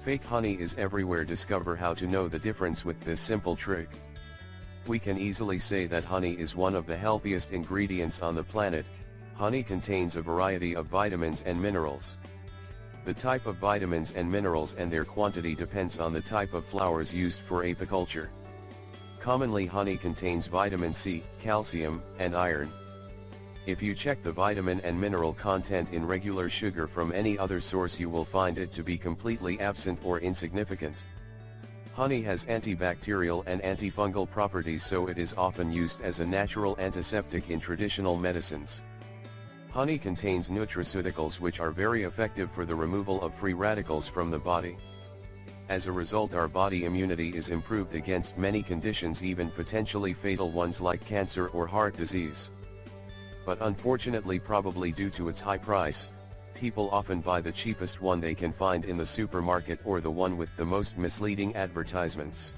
Fake honey is everywhere. Discover how to know the difference with this simple trick. We can easily say that honey is one of the healthiest ingredients on the planet. Honey contains a variety of vitamins and minerals. The type of vitamins and minerals and their quantity depends on the type of flowers used for apiculture. Commonly, honey contains vitamin C, calcium, and iron. If you check the vitamin and mineral content in regular sugar from any other source, you will find it to be completely absent or insignificant. Honey has antibacterial and antifungal properties, so it is often used as a natural antiseptic in traditional medicines. Honey contains nutraceuticals which are very effective for the removal of free radicals from the body. As a result, our body immunity is improved against many conditions, even potentially fatal ones like cancer or heart disease. But unfortunately, probably due to its high price, people often buy the cheapest one they can find in the supermarket or the one with the most misleading advertisements.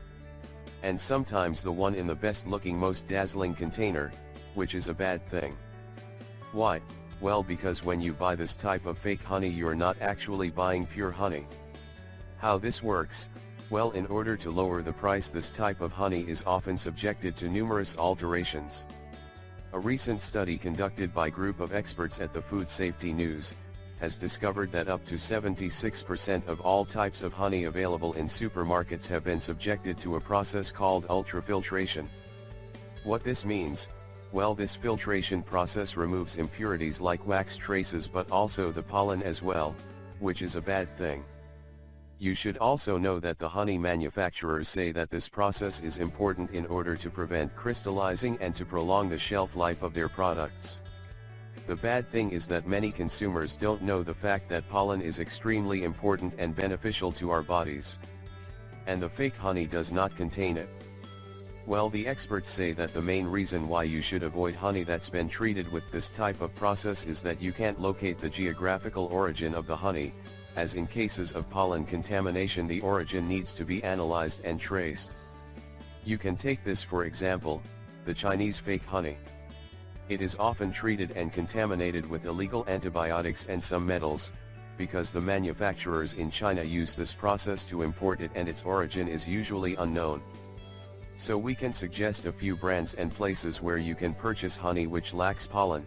And sometimes the one in the best looking, most dazzling container, which is a bad thing. Why? Well, because when you buy this type of fake honey, you're not actually buying pure honey. How this works? Well, in order to lower the price, this type of honey is often subjected to numerous alterations. A recent study conducted by a group of experts at the Food Safety News has discovered that up to 76% of all types of honey available in supermarkets have been subjected to a process called ultrafiltration. What this means? Well, this filtration process removes impurities like wax traces, but also the pollen as well, which is a bad thing. You should also know that the honey manufacturers say that this process is important in order to prevent crystallizing and to prolong the shelf life of their products. The bad thing is that many consumers don't know the fact that pollen is extremely important and beneficial to our bodies. And the fake honey does not contain it. Well, the experts say that the main reason why you should avoid honey that's been treated with this type of process is that you can't locate the geographical origin of the honey, as in cases of pollen contamination the origin needs to be analyzed and traced. You can take this for example, the Chinese fake honey. It is often treated and contaminated with illegal antibiotics and some metals, because the manufacturers in China use this process to import it and its origin is usually unknown. So we can suggest a few brands and places where you can purchase honey which lacks pollen.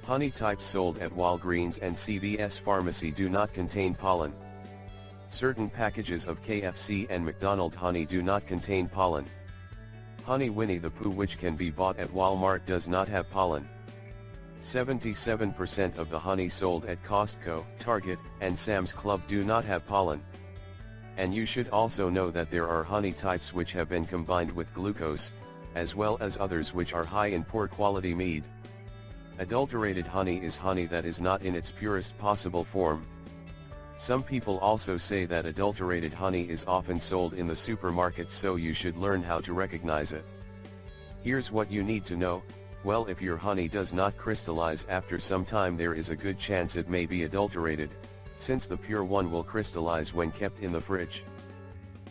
Honey types sold at Walgreens and CVS Pharmacy do not contain pollen. Certain packages of KFC and McDonald's honey do not contain pollen. Honey Winnie the Pooh, which can be bought at Walmart, does not have pollen. 77% of the honey sold at Costco, Target, and Sam's Club do not have pollen. And you should also know that there are honey types which have been combined with glucose, as well as others which are high in poor quality mead. Adulterated honey is honey that is not in its purest possible form. Some people also say that adulterated honey is often sold in the supermarkets, so you should learn how to recognize it. Here's what you need to know. Well, if your honey does not crystallize after some time, there is a good chance it may be adulterated, since the pure one will crystallize when kept in the fridge.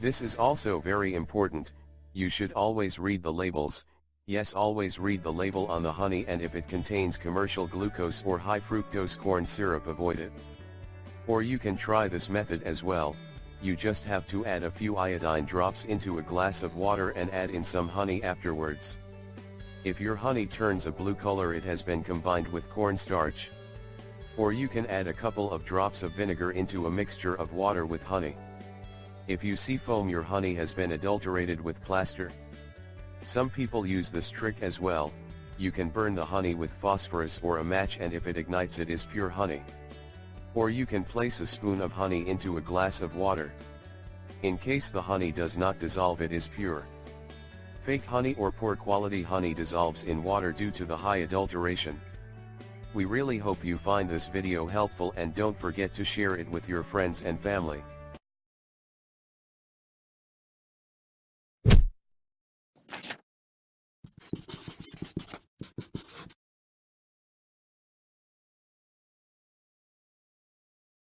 This is also very important. You should always read the labels. Yes, always read the label on the honey, and if it contains commercial glucose or high fructose corn syrup, avoid it. Or you can try this method as well. You just have to add a few iodine drops into a glass of water and add in some honey afterwards. If your honey turns a blue color, it has been combined with cornstarch. Or you can add a couple of drops of vinegar into a mixture of water with honey. If you see foam, your honey has been adulterated with plaster. Some people use this trick as well. You can burn the honey with phosphorus or a match, and if it ignites, it is pure honey. Or you can place a spoon of honey into a glass of water. In case the honey does not dissolve, it is pure. Fake honey or poor quality honey dissolves in water due to the high adulteration. We really hope you find this video helpful, and don't forget to share it with your friends and family.